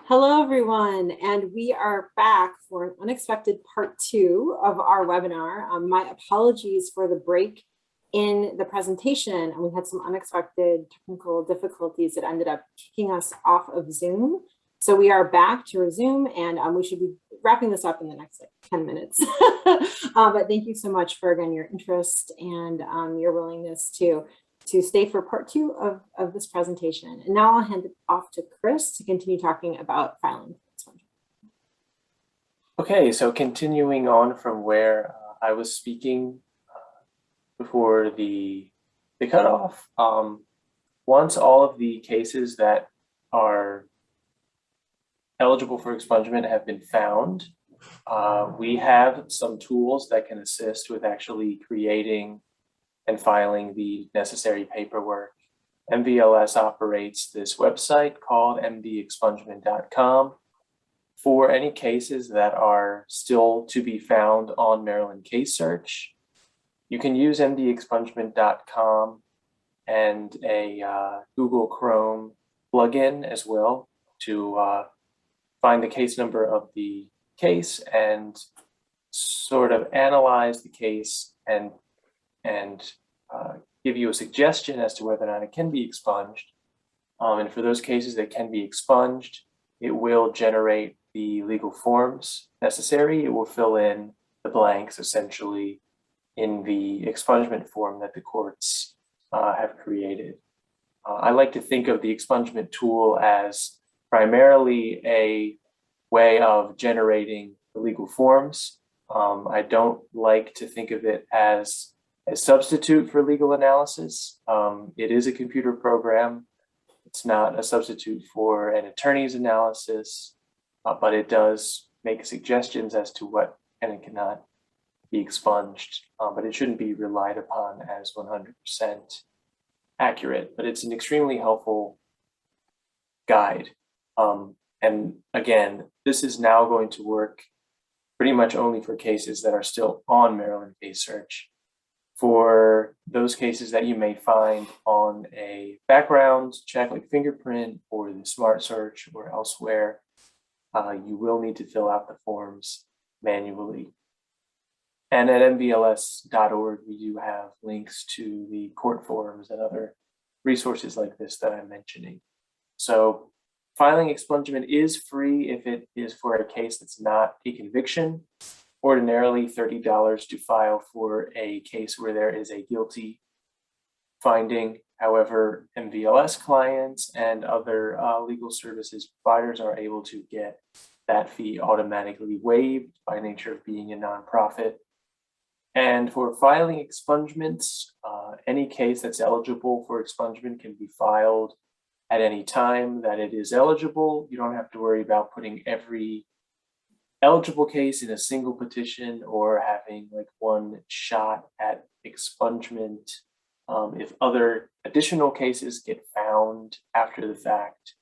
Hello, everyone, and we are back for an unexpected part 2 of our webinar. My apologies for the break in the presentation, and we had some unexpected technical difficulties that ended up kicking us off of Zoom. So we are back to resume, and we should be wrapping this up in the next 10 minutes. But thank you so much for, again, your interest and your willingness to stay for part 2 of this presentation. And now I'll hand it off to Chris to continue talking about filing. Okay, so continuing on from where I was speaking before the cutoff, once all of the cases that are eligible for expungement have been found, we have some tools that can assist with actually creating and filing the necessary paperwork. MVLS operates this website called mdexpungement.com for any cases that are still to be found on Maryland Case Search. You can use mdexpungement.com and a Google Chrome plugin as well to find the case number of the case and sort of analyze the case and give you a suggestion as to whether or not it can be expunged. And for those cases that can be expunged, it will generate the legal forms necessary. It will fill in the blanks essentially in the expungement form that the courts have created. I like to think of the expungement tool as primarily a way of generating the legal forms. I don't like to think of it as a substitute for legal analysis. It is a computer program. It's not a substitute for an attorney's analysis, but it does make suggestions as to what can and cannot be expunged, but it shouldn't be relied upon as 100% accurate, but it's an extremely helpful guide. And again, this is now going to work pretty much only for cases that are still on Maryland Case Search. For those cases that you may find on a background check like fingerprint or the smart search or elsewhere, you will need to fill out the forms manually. And at mvls.org, we do have links to the court forums and other resources like this that I'm mentioning. So filing expungement is free if it is for a case that's not a conviction. Ordinarily $30 to file for a case where there is a guilty finding. However, MVLS clients and other legal services providers are able to get that fee automatically waived by nature of being a nonprofit. And for filing expungements, any case that's eligible for expungement can be filed at any time that it is eligible. You don't have to worry about putting every eligible case in a single petition or having like one shot at expungement. If other additional cases get found after the fact,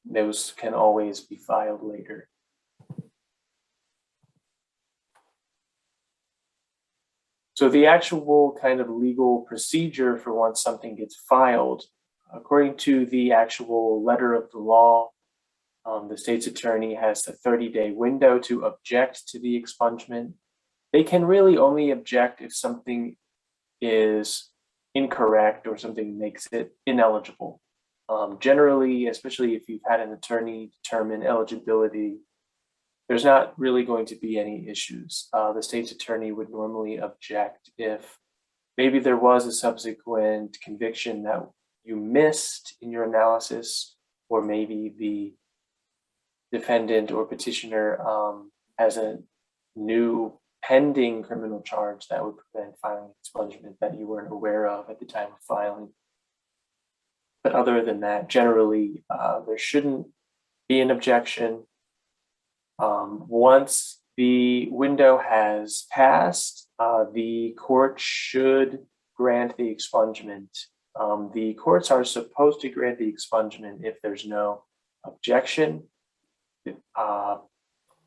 those can always be filed later. So the actual kind of legal procedure for once something gets filed, according to the actual letter of the law, the state's attorney has a 30-day window to object to the expungement. They can really only object if something is incorrect or something makes it ineligible. Generally, especially if you've had an attorney determine eligibility, there's not really going to be any issues. The state's attorney would normally object if maybe there was a subsequent conviction that you missed in your analysis, or maybe the defendant or petitioner has a new pending criminal charge that would prevent filing expungement that you weren't aware of at the time of filing. But other than that, generally, there shouldn't be an objection. Once the window has passed, the court should grant the expungement. The courts are supposed to grant the expungement if there's no objection.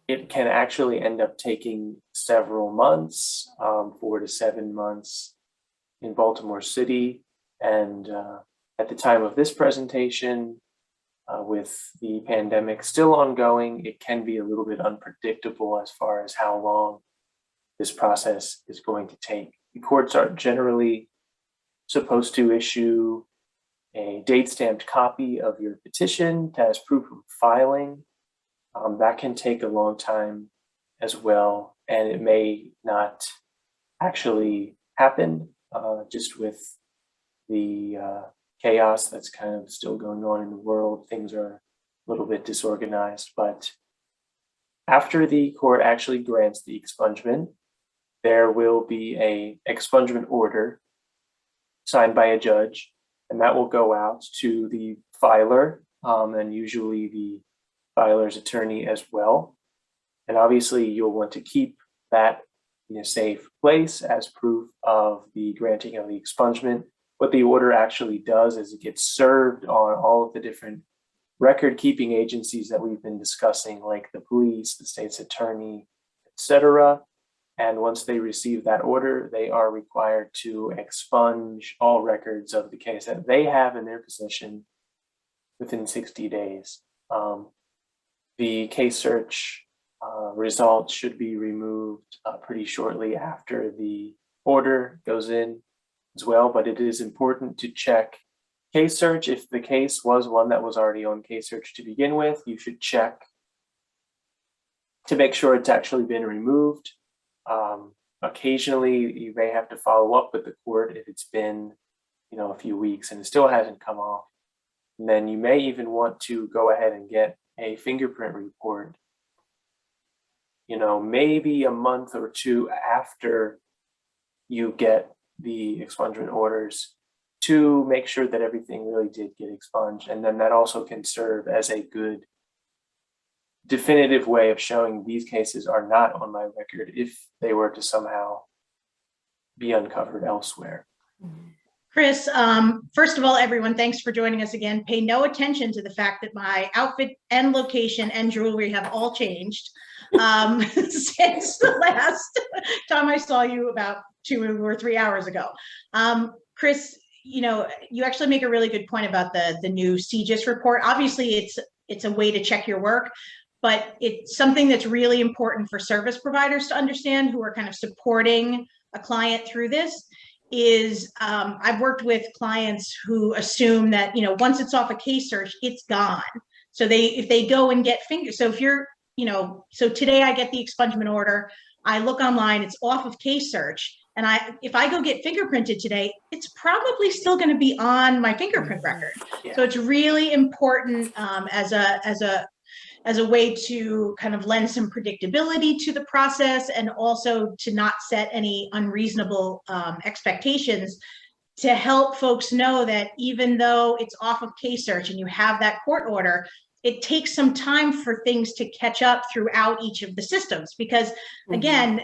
It can actually end up taking several months, 4 to 7 months in Baltimore City. And at the time of this presentation, with the pandemic still ongoing, it can be a little bit unpredictable as far as how long this process is going to take. The courts are generally supposed to issue a date-stamped copy of your petition as proof of filing. That can take a long time as well, and it may not actually happen just with the chaos that's kind of still going on in the world. Things are a little bit disorganized, but after the court actually grants the expungement, there will be a expungement order signed by a judge, and that will go out to the filer and usually the filer's attorney as well. And obviously you'll want to keep that in a safe place as proof of the granting of the expungement. What the order actually does is it gets served on all of the different record keeping agencies that we've been discussing, like the police, the state's attorney, etc. And once they receive that order, they are required to expunge all records of the case that they have in their possession within 60 days. The case search results should be removed pretty shortly after the order goes in as well, but it is important to check case search. If the case was one that was already on case search to begin with, you should check to make sure it's actually been removed. Occasionally, you may have to follow up with the court if it's been, a few weeks and it still hasn't come off. And then you may even want to go ahead and get a fingerprint report, maybe a month or two after you get the expungement orders to make sure that everything really did get expunged. And then that also can serve as a good definitive way of showing these cases are not on my record if they were to somehow be uncovered elsewhere. Chris, first of all, everyone, thanks for joining us again. Pay no attention to the fact that my outfit and location and jewelry have all changed since the last time I saw you about 2 or 3 hours ago. Chris, you actually make a really good point about the new CGIS report. Obviously, it's a way to check your work, but it's something that's really important for service providers to understand who are kind of supporting a client through this. I've worked with clients who assume that, once it's off a case search, it's gone. So if they go and get so if you're, so today I get the expungement order, I look online, it's off of case search. And if I go get fingerprinted today, it's probably still going to be on my fingerprint record. Yeah. So it's really important as a way to kind of lend some predictability to the process, and also to not set any unreasonable expectations, to help folks know that even though it's off of case search and you have that court order, it takes some time for things to catch up throughout each of the systems. Because again,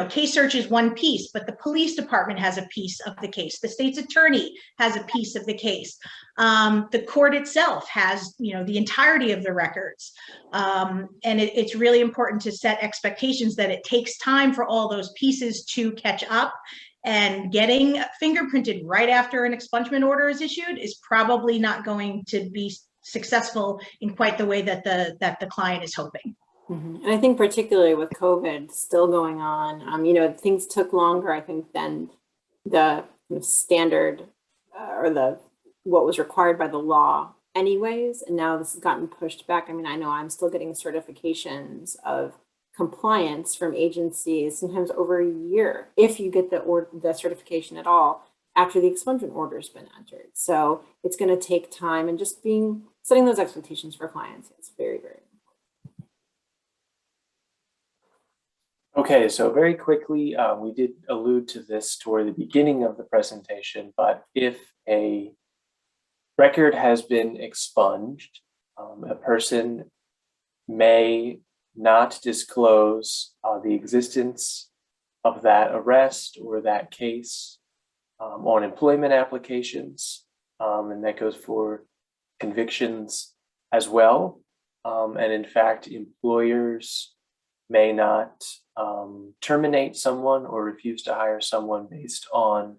case search is one piece, but the police department has a piece of the case. The state's attorney has a piece of the case. The court itself has, the entirety of the records. And it's really important to set expectations that it takes time for all those pieces to catch up. And getting fingerprinted right after an expungement order is issued is probably not going to be successful in quite the way that the client is hoping. Mm-hmm. And I think particularly with COVID still going on, things took longer, I think, than the standard or what was required by the law anyways. And now this has gotten pushed back. I mean, I know I'm still getting certifications of compliance from agencies, sometimes over a year, if you get the certification at all after the expungement order's been entered. So it's going to take time, and just setting those expectations for clients. It's very, very Okay, so very quickly, we did allude to this toward the beginning of the presentation, but if a record has been expunged, a person may not disclose the existence of that arrest or that case on employment applications, and that goes for convictions as well. And in fact, employers may not terminate someone or refuse to hire someone based on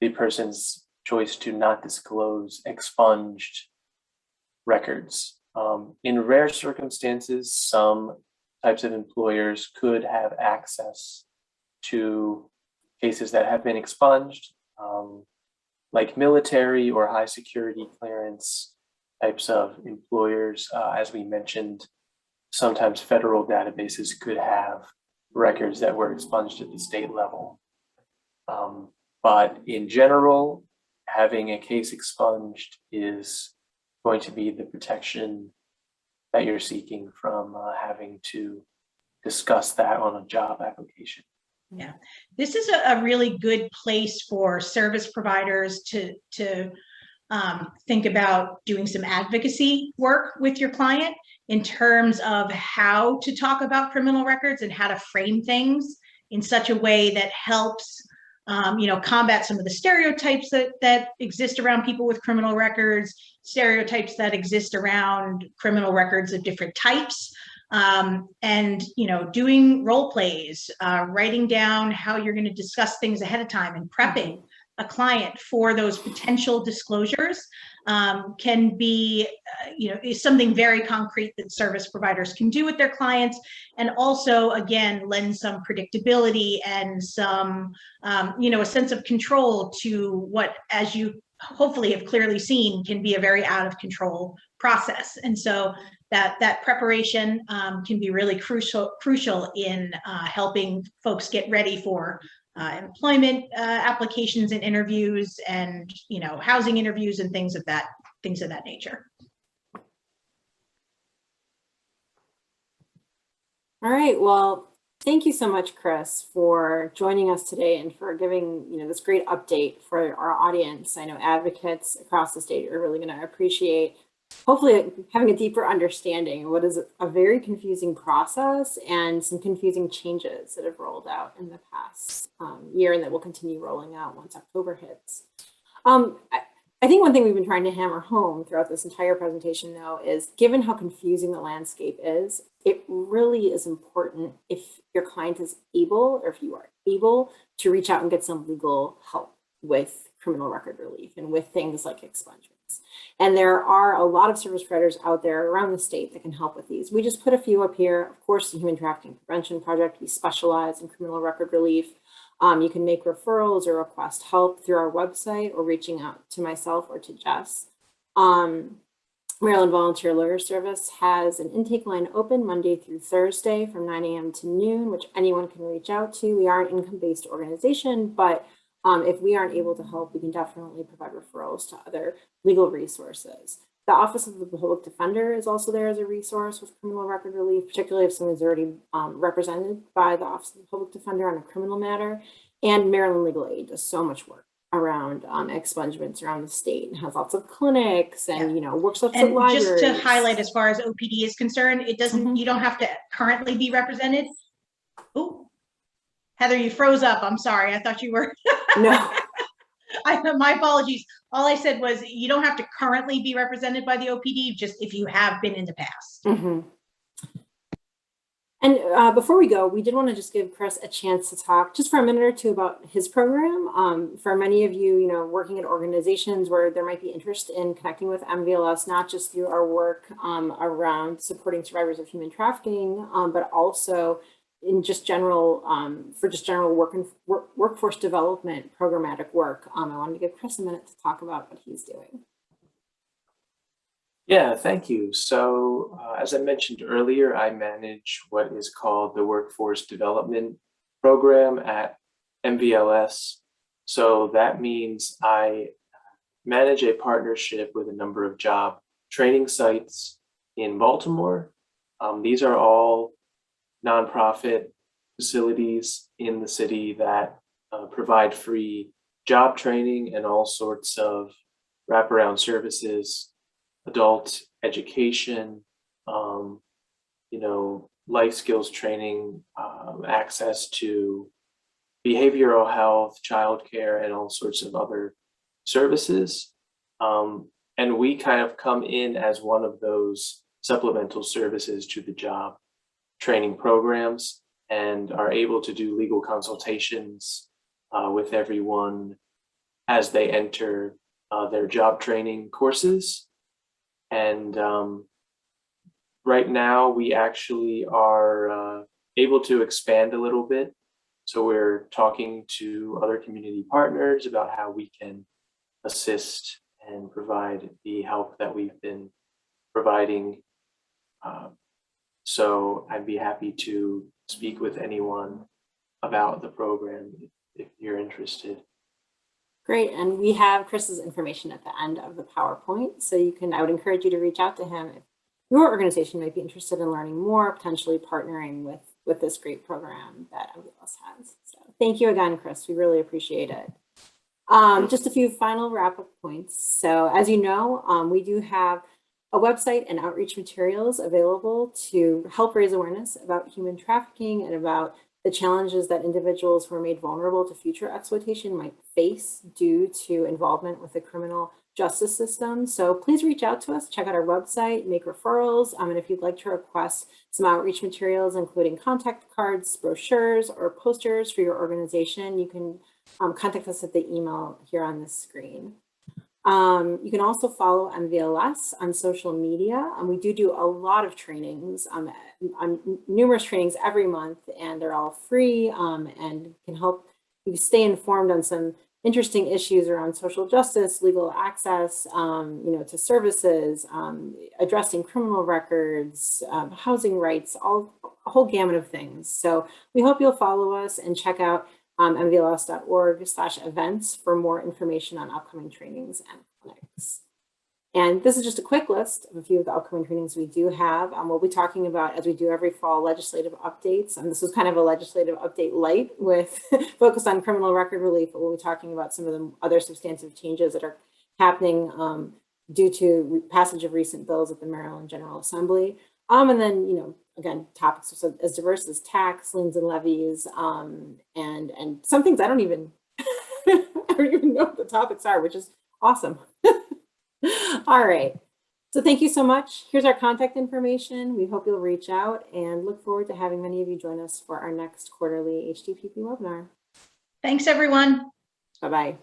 the person's choice to not disclose expunged records. In rare circumstances, some types of employers could have access to cases that have been expunged, like military or high security clearance types of employers. As we mentioned, sometimes federal databases could have records that were expunged at the state level. But in general, having a case expunged is going to be the protection that you're seeking from having to discuss that on a job application. Yeah, this is a really good place for service providers to think about doing some advocacy work with your client in terms of how to talk about criminal records and how to frame things in such a way that helps combat some of the stereotypes that exist around people with criminal records, stereotypes that exist around criminal records of different types. And doing role plays, writing down how you're going to discuss things ahead of time and prepping a client for those potential disclosures can be, is something very concrete that service providers can do with their clients, and also, again, lend some predictability and some, a sense of control to what, as you hopefully have clearly seen, can be a very out of control process. And so that preparation can be really crucial in helping folks get ready for employment applications and interviews, and housing interviews and things of that nature. All right, well, thank you so much, Chris, for joining us today and for giving this great update for our audience. I know advocates across the state are really going to appreciate hopefully having a deeper understanding of what is a very confusing process and some confusing changes that have rolled out in the past year and that will continue rolling out once October hits. I think one thing we've been trying to hammer home throughout this entire presentation, though, is given how confusing the landscape is, it really is important if your client is able, or if you are able, to reach out and get some legal help with criminal record relief and with things like expungements. And there are a lot of service providers out there around the state that can help with these. We just put a few up here. Of course, the Human Trafficking Prevention Project, we specialize in criminal record relief. You can make referrals or request help through our website or reaching out to myself or to Jess. Maryland Volunteer Lawyer Service has an intake line open Monday through Thursday from 9 a.m. to noon, which anyone can reach out to. We are an income-based organization, but if we aren't able to help, we can definitely provide referrals to other legal resources. The Office of the Public Defender is also there as a resource with criminal record relief, particularly if someone's already represented by the Office of the Public Defender on a criminal matter. And Maryland Legal Aid does so much work around expungements around the state and has lots of clinics and workshops at libraries. And just to highlight, as far as OPD is concerned, it doesn't. You don't have to currently be represented. Oh, Heather, you froze up. I'm sorry. I thought you were. No. My apologies. All I said was you don't have to currently be represented by the OPD, just if you have been in the past. And before we go, we did want to just give Chris a chance to talk just for a minute or two about his program. For many of you, working at organizations where there might be interest in connecting with MVLS, not just through our work around supporting survivors of human trafficking, but also in just general, for just general workforce development, programmatic work. I wanted to give Chris a minute to talk about what he's doing. Yeah, thank you. So as I mentioned earlier, I manage what is called the Workforce Development Program at MVLS. So that means I manage a partnership with a number of job training sites in Baltimore. These are all nonprofit facilities in the city that provide free job training and all sorts of wraparound services, adult education, life skills training, access to behavioral health, childcare, and all sorts of other services. And we kind of come in as one of those supplemental services to the job training programs and are able to do legal consultations with everyone as they enter their job training courses. And right now we actually are able to expand a little bit. So we're talking to other community partners about how we can assist and provide the help that we've been providing. So I'd be happy to speak with anyone about the program if you're interested. Great, and we have Chris's information at the end of the PowerPoint, so I would encourage you to reach out to him if your organization might be interested in learning more, potentially partnering with this great program that MVLS has. So thank you again, Chris, we really appreciate it. Just a few final wrap-up points. So as you know, we do have a website and outreach materials available to help raise awareness about human trafficking and about the challenges that individuals who are made vulnerable to future exploitation might face due to involvement with the criminal justice system. So please reach out to us, check out our website, make referrals. And if you'd like to request some outreach materials, including contact cards, brochures, or posters for your organization, you can contact us at the email here on this screen. You can also follow MVLS on social media. We do a lot of trainings, on numerous trainings every month, and they're all free and can help you stay informed on some interesting issues around social justice, legal access, to services, addressing criminal records, housing rights, a whole gamut of things. So we hope you'll follow us and check out mvls.org/events for more information on upcoming trainings and clinics. And this is just a quick list of a few of the upcoming trainings we do have. We'll be talking about, as we do every fall, legislative updates. And this was kind of a legislative update light with focus on criminal record relief, but we'll be talking about some of the other substantive changes that are happening due to passage of recent bills at the Maryland General Assembly. And then, again, topics as diverse as tax, liens and levies, and some things I don't even know what the topics are, which is awesome. All right. So thank you so much. Here's our contact information. We hope you'll reach out and look forward to having many of you join us for our next quarterly HTPP webinar. Thanks, everyone. Bye-bye.